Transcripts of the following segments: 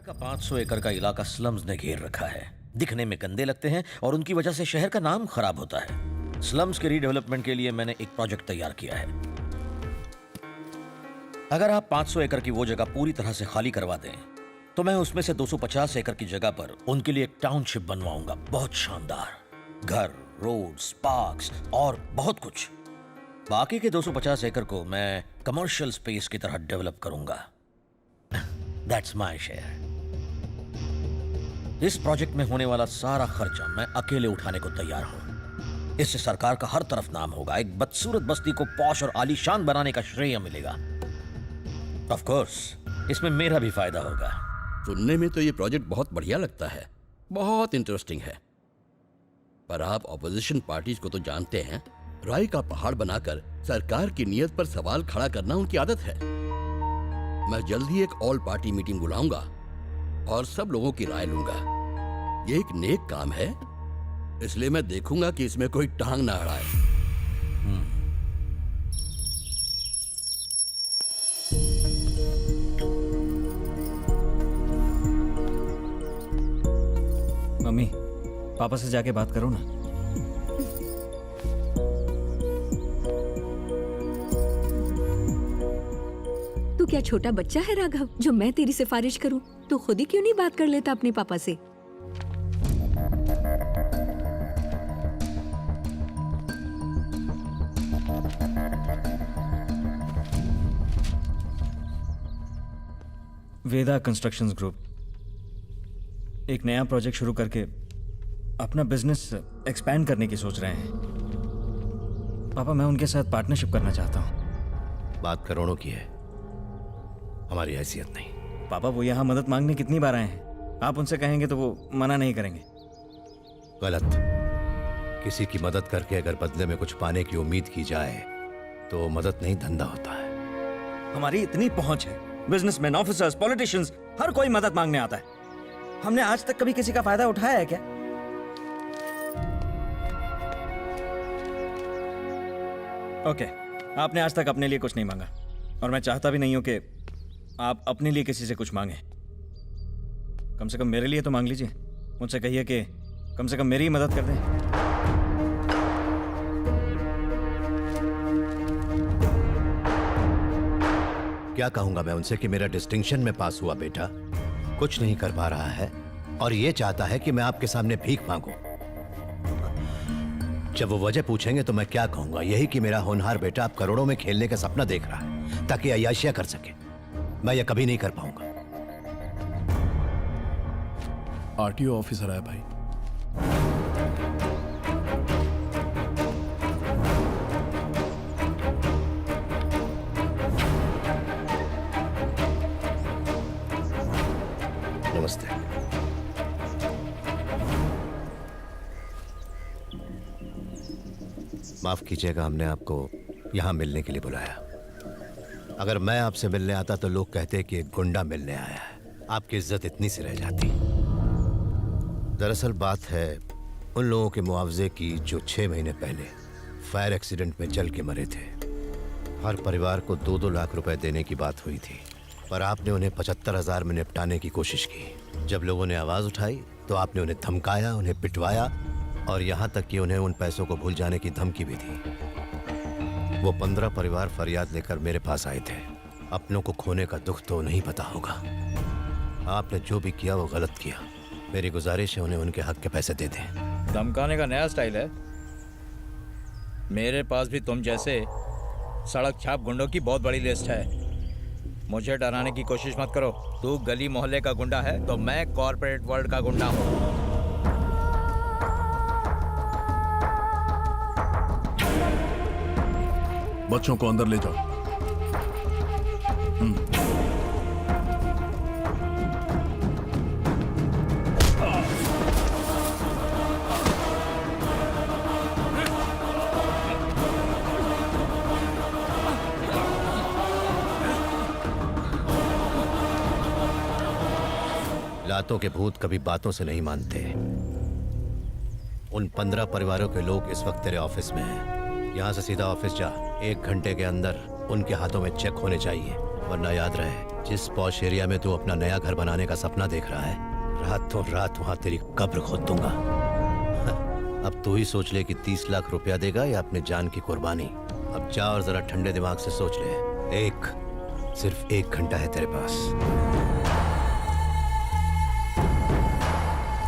का 500 एकड़ का इलाका स्लम्स ने घेर रखा है। दिखने में गंदे लगते हैं और उनकी वजह से शहर का नाम खराब होता है। स्लम्स के रीडेवलपमेंट के लिए मैंने एक प्रोजेक्ट तैयार किया है। अगर आप 500 एकड़ की वो जगह पूरी तरह से खाली करवा दें तो मैं उसमें से 250 एकड़ की जगह पर उनके लिए एक टाउनशिप बनवाऊंगा, बहुत शानदार। घर, रोड्स, पार्क्स और बहुत कुछ। बाकी के 250 एकड़ को मैं कमर्शियल स्पेस की तरह डेवलप करूंगा। That's my share. इस प्रोजेक्ट में होने वाला सारा खर्चा मैं अकेले उठाने को तैयार हूं। इससे सरकार का हर तरफ नाम होगा। एक बदसूरत बस्ती को पॉश और आलीशान बनाने का श्रेय मिलेगा। ऑफ कोर्स इसमें मेरा भी फायदा होगा। सुनने में तो ये प्रोजेक्ट बहुत बढ़िया लगता है, बहुत इंटरेस्टिंग है। पर आप ऑपोजिशन पार्टीज को तो जानते हैं, राय का पहाड़ बनाकर सरकार की नीयत पर सवाल खड़ा करना उनकी आदत है। मैं जल्द ही एक ऑल पार्टी मीटिंग बुलाऊंगा और सब लोगों की राय लूंगा। ये एक नेक काम है, इसलिए मैं देखूंगा कि इसमें कोई टांग ना अड़ाए। मम्मी, पापा से जाके बात करो ना। तू क्या छोटा बच्चा है राघव, जो मैं तेरी सिफारिश करूं? तू खुद ही क्यों नहीं बात कर लेता अपने पापा से? वेदा कंस्ट्रक्शंस ग्रुप एक नया प्रोजेक्ट शुरू करके अपना बिजनेस एक्सपैंड करने की सोच रहे हैं। पापा, मैं उनके साथ पार्टनरशिप करना चाहता हूँ। बात करोड़ों की है, हमारी हैसियत नहीं। पापा, वो यहाँ मदद मांगने कितनी बार आए हैं। आप उनसे कहेंगे तो वो मना नहीं करेंगे। गलत। किसी की मदद करके अगर बदले में कुछ पाने की उम्मीद की जाए तो मदद नहीं, धंधा होता है। हमारी इतनी पहुंच है, बिजनेसमैन, ऑफिसर्स, पॉलिटिशियंस, हर कोई मदद मांगने आता है। हमने आज तक कभी किसी का फायदा उठाया है क्या? ओके, आपने आज तक अपने लिए कुछ नहीं मांगा और मैं चाहता भी नहीं हूं कि आप अपने लिए किसी से कुछ मांगे। कम से कम मेरे लिए तो मांग लीजिए। मुझसे कहिए कि कम से कम मेरी ही मदद कर दें। क्या कहूंगा मैं उनसे कि मेरा डिस्टिंक्शन में पास हुआ बेटा, कुछ नहीं कर पा रहा है और ये चाहता है कि मैं आपके सामने भीख मांगूं। जब वो वजह पूछेंगे तो मैं क्या कहूंगा? यही कि मेरा होनहार बेटा अब करोड़ों में खेलने का सपना देख रहा है ताकि अय्याशियां कर सके। मैं ये कभी नहीं कर पाऊंगा। आरटीओ ऑफिसर आया भाई। नमस्ते। माफ कीजिएगा, हमने आपको यहां मिलने के लिए बुलाया। अगर मैं आपसे मिलने आता तो लोग कहते कि एक गुंडा मिलने आया है। आपकी इज्जत इतनी सी रह जाती। दरअसल बात है उन लोगों के मुआवजे की जो 6 महीने पहले फायर एक्सीडेंट में जल के मरे थे। हर परिवार को 2-2 लाख रुपए देने की बात हुई थी, पर आपने उन्हें 75,000 में निपटाने की कोशिश की। जब लोगों ने आवाज उठाई तो आपने उन्हें धमकाया, उन्हें पिटवाया और यहाँ तक कि उन्हें उन पैसों को भूल जाने की धमकी भी दी। वो 15 परिवार फरियाद लेकर मेरे पास आए थे। अपनों को खोने का दुख तो नहीं पता होगा। आपने जो भी किया वो गलत किया। मेरी गुजारिश है उन्हें उनके हक के पैसे दे दें। धमकाने का नया स्टाइल है। मेरे पास भी तुम जैसे सड़क छाप गुंडों की बहुत बड़ी लिस्ट है। मुझे डराने की कोशिश मत करो। तू गली मोहल्ले का गुंडा है तो मैं कॉर्पोरेट वर्ल्ड का गुंडा हूँ। बच्चों को अंदर ले जाओ। लातों के भूत कभी बातों से नहीं मानते। उन 15 परिवारों के लोग इस वक्त तेरे ऑफिस में हैं। यहाँ से सीधा ऑफिस जा। 1 घंटे के अंदर उनके हाथों में चेक होने चाहिए। वरना याद रहे, जिस पॉश एरिया में तू अपना नया घर बनाने का सपना देख रहा है, रातों रात वहां तेरी कब्र खोद दूंगा। अब तू ही सोच ले कि 30 लाख रुपया देगा या अपने जान की कुर्बानी। अब जा और जरा ठंडे दिमाग से सोच ले। सिर्फ 1 घंटा है तेरे पास।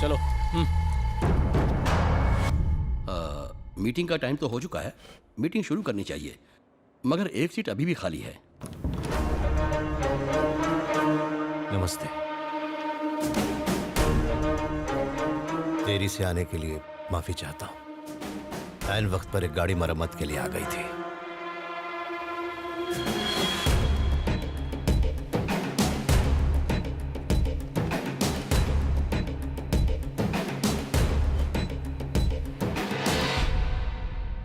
चलो। मीटिंग का टाइम तो हो चुका है, मीटिंग शुरू करनी चाहिए, मगर एक सीट अभी भी खाली है। नमस्ते। देरी से आने के लिए माफी चाहता हूं। ऐन वक्त पर एक गाड़ी मरम्मत के लिए आ गई थी।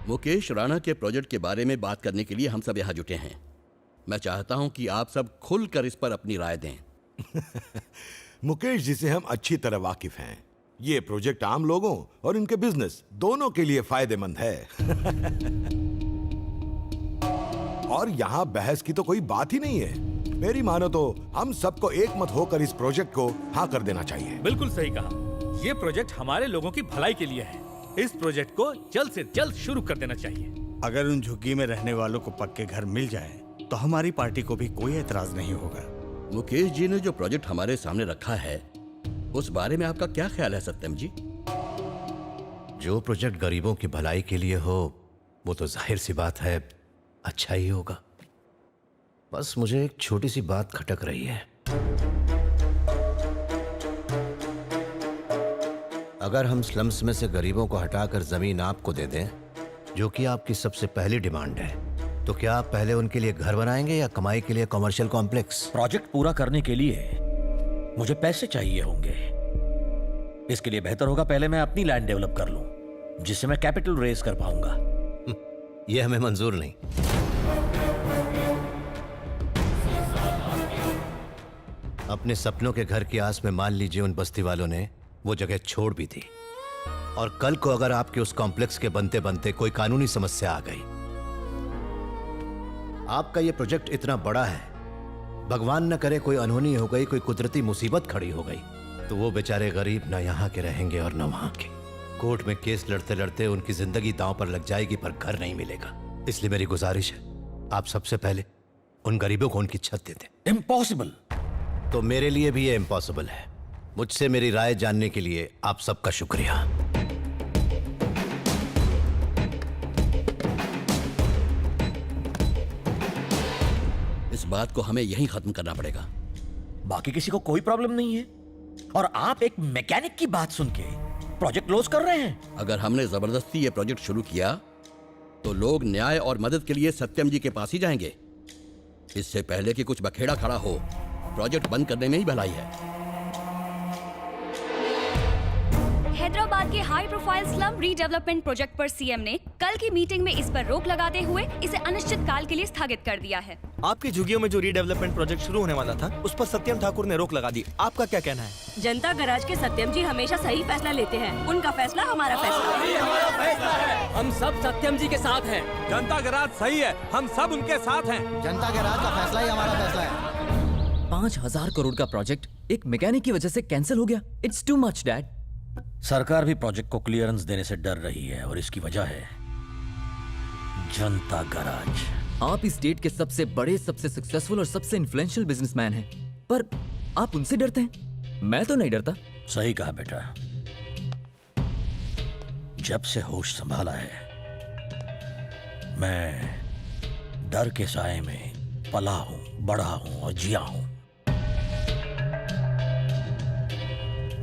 मुकेश राणा के प्रोजेक्ट के बारे में बात करने के लिए हम सब यहाँ जुटे हैं। मैं चाहता हूं कि आप सब खुलकर इस पर अपनी राय दें। मुकेश जी से हम अच्छी तरह वाकिफ हैं। ये प्रोजेक्ट आम लोगों और इनके बिजनेस दोनों के लिए फायदेमंद है। और यहाँ बहस की तो कोई बात ही नहीं है। मेरी मानो तो हम सबको एक मत होकर इस प्रोजेक्ट को हाँ कर देना चाहिए। बिल्कुल सही कहा। ये प्रोजेक्ट हमारे लोगों की भलाई के लिए है। इस प्रोजेक्ट को जल्द से जल्द शुरू कर देना चाहिए। अगर उन झुग्गी में रहने वालों को पक्के घर मिल जाए तो हमारी पार्टी को भी कोई एतराज नहीं होगा। मुकेश जी ने जो प्रोजेक्ट हमारे सामने रखा है, उस बारे में आपका क्या ख्याल है सत्यम जी? जो प्रोजेक्ट गरीबों की भलाई के लिए हो, वो तो जाहिर सी बात है अच्छा ही होगा। बस मुझे एक छोटी सी बात खटक रही है। अगर हम स्लम्स में से गरीबों को हटाकर जमीन आपको दे दें, जो कि आपकी सबसे पहली डिमांड है, तो क्या आप पहले उनके लिए घर बनाएंगे या कमाई के लिए कमर्शियल कॉम्प्लेक्स? प्रोजेक्ट पूरा करने के लिए मुझे पैसे चाहिए होंगे। इसके लिए बेहतर होगा पहले मैं अपनी लैंड डेवलप कर लूं, जिससे मैं कैपिटल रेज कर पाऊंगा। यह हमें मंजूर नहीं। अपने सपनों के घर की आस में मान लीजिए उन बस्ती वालों ने वो जगह छोड़ भी थी, और कल को अगर आपके उस कॉम्प्लेक्स के बनते बनते कोई कानूनी समस्या आ गई, आपका ये प्रोजेक्ट इतना बड़ा है, भगवान न करे कोई अनहोनी हो गई, कोई कुदरती मुसीबत खड़ी हो गई, तो वो बेचारे गरीब ना यहाँ के रहेंगे और न वहां के। कोर्ट में केस लड़ते लड़ते उनकी जिंदगी दांव पर लग जाएगी, पर घर नहीं मिलेगा। इसलिए मेरी गुजारिश है, आप सबसे पहले उन गरीबों को उनकी छत दे दें। इम्पॉसिबल। तो मेरे लिए भी ये इम्पॉसिबल है। मुझसे मेरी राय जानने के लिए आप सबका शुक्रिया। इस बात को हमें यहीं खत्म करना पड़ेगा। बाकी किसी को कोई प्रॉब्लम नहीं है, और आप एक मैकेनिक की बात सुन के प्रोजेक्ट क्लोज कर रहे हैं। अगर हमने जबरदस्ती ये प्रोजेक्ट शुरू किया तो लोग न्याय और मदद के लिए सत्यम जी के पास ही जाएंगे। इससे पहले कि कुछ बखेड़ा खड़ा हो, प्रोजेक्ट बंद करने में ही भलाई है। हैदराबाद के high profile slum redevelopment project पर सीएम ने कल की मीटिंग में इस पर रोक लगाते हुए इसे अनिश्चित काल के लिए स्थगित कर दिया है। आपकी झुग्गियों में जो रीडेवलपमेंट प्रोजेक्ट शुरू होने वाला था, उस पर सत्यम ठाकुर ने रोक लगा दी। आपका क्या कहना है? जनता गराज के सत्यम जी हमेशा सही फैसला लेते हैं। उनका फैसला हमारा फैसला है। हम सब सत्यम जी के साथ हैं। जनता का राज सही है, हम सब उनके साथ हैं। जनता के राज का फैसला ही हमारा फैसला है। 5,000 करोड़ का प्रोजेक्ट एक मैकेनिक की वजह से कैंसिल हो गया। It's too much dad. सरकार भी प्रोजेक्ट को क्लियरेंस देने से डर रही है, और इसकी वजह है जनता गराज। आप इस स्टेट के सबसे बड़े, सबसे सक्सेसफुल और सबसे इन्फ्लुएंशियल बिजनेसमैन हैं, पर आप उनसे डरते हैं। मैं तो नहीं डरता। सही कहा बेटा। जब से होश संभाला है, मैं डर के साए में पला हूं, बढ़ा हूं और जिया हूं।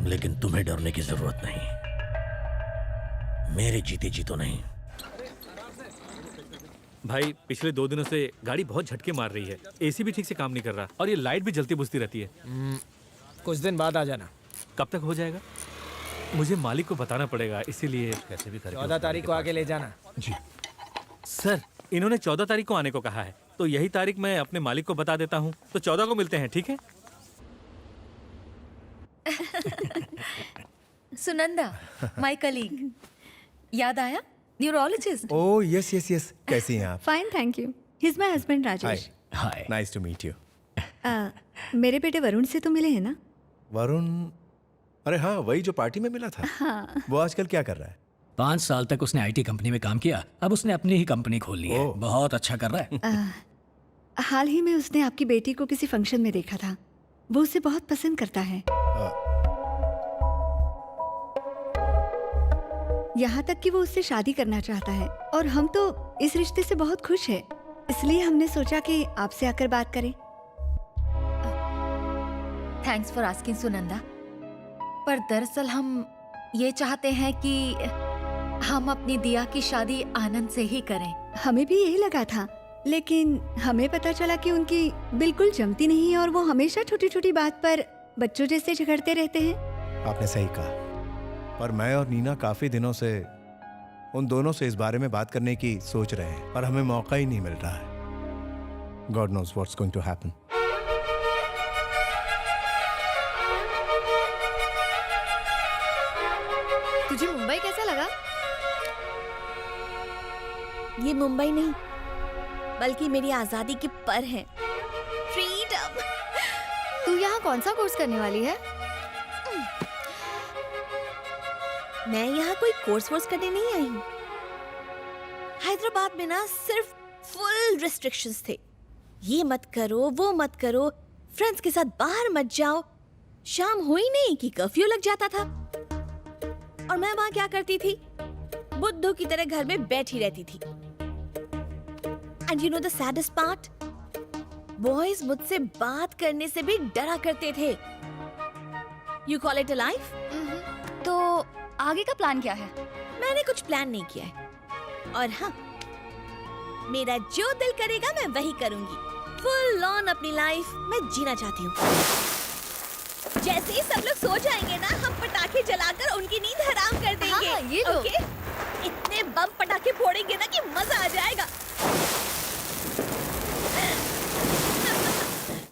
लेकिन तुम्हें डरने की जरूरत नहीं, मेरे जीते जी तो नहीं। भाई पिछले 2 दिनों से गाड़ी बहुत झटके मार रही है। एसी भी ठीक से काम नहीं कर रहा, और ये लाइट भी जलती बुझती रहती है। कुछ दिन बाद आ जाना। कब तक हो जाएगा? मुझे मालिक को बताना पड़ेगा, इसीलिए कैसे भी करके 14 तारीख को आके ले जाना। जी सर, इन्होंने 14 तारीख को आने को कहा है, तो यही तारीख मैं अपने मालिक को बता देता हूँ। तो 14 को मिलते हैं, ठीक है? सुनंदा, माय कलीग, याद आया? Neurologist. Oh yes yes yes. कैसी हैं आप? Fine, thank you. He is my husband hi Rajesh. Hi. Nice to meet you. मेरे बेटे वरुण से तो मिले हैं ना? वरुण? अरे हाँ, वही जो पार्टी में मिला था। हाँ। वो आजकल क्या कर रहा है? 5 साल तक उसने आईटी कंपनी में काम किया, अब उसने अपनी ही कंपनी खोल ली है। ओह। बहुत अच्छा कर रहा है। हाल ही में उसने आपकी बेटी को किसी फंक्शन में देखा था। वो उसे बहुत पसंद करता है। यहाँ तक कि वो उससे शादी करना चाहता है और हम तो इस रिश्ते से बहुत खुश हैं। इसलिए हमने सोचा कि आपसे आकर बात करें। थैंक्स फॉर आस्किंग सुनंदा, पर दरअसल हम ये चाहते हैं कि हम अपनी दिया की शादी आनंद से ही करें। हमें भी यही लगा था, लेकिन हमें पता चला कि उनकी बिल्कुल जमती नहीं और वो हमेशा छोटी छोटी बात पर बच्चों जैसे झगड़ते रहते हैं। आपने सही कहा, पर मैं और नीना काफी दिनों से उन दोनों से इस बारे में बात करने की सोच रहे हैं, पर हमें मौका ही नहीं मिल रहा है। God knows what's going to happen. तुझे मुंबई कैसा लगा? ये मुंबई नहीं, बल्कि मेरी आजादी की पर है। फ्रीडम। तू यहाँ कौन सा कोर्स करने वाली है? मैं यहाँ कोई कोर्स वोर्स करने नहीं आई हूँ। हैदराबाद में ना सिर्फ फुल रिस्ट्रिक्शंस थे। ये मत करो, वो मत करो, फ्रेंड्स के साथ बाहर मत जाओ। शाम हुई नहीं कि कर्फ्यू लग जाता था। और मैं वहां क्या करती थी? बुद्धू की तरह घर में बैठी रहती थी। And you know the saddest part, boys मुझसे बात करने से भी डरा करते थे। You call it a life? तो आगे का प्लान क्या है? मैंने कुछ प्लान नहीं किया है, और हाँ, मेरा जो दिल करेगा मैं वही करूंगी। फुल ऑन अपनी लाइफ मैं जीना चाहती हूँ। जैसे ही सब लोग सो जाएंगे ना, हम पटाखे जलाकर उनकी नींद हराम कर देंगे। हाँ, ये लो। ओके? इतने बम पटाखे फोड़ेंगे ना कि मजा आ जाएगा।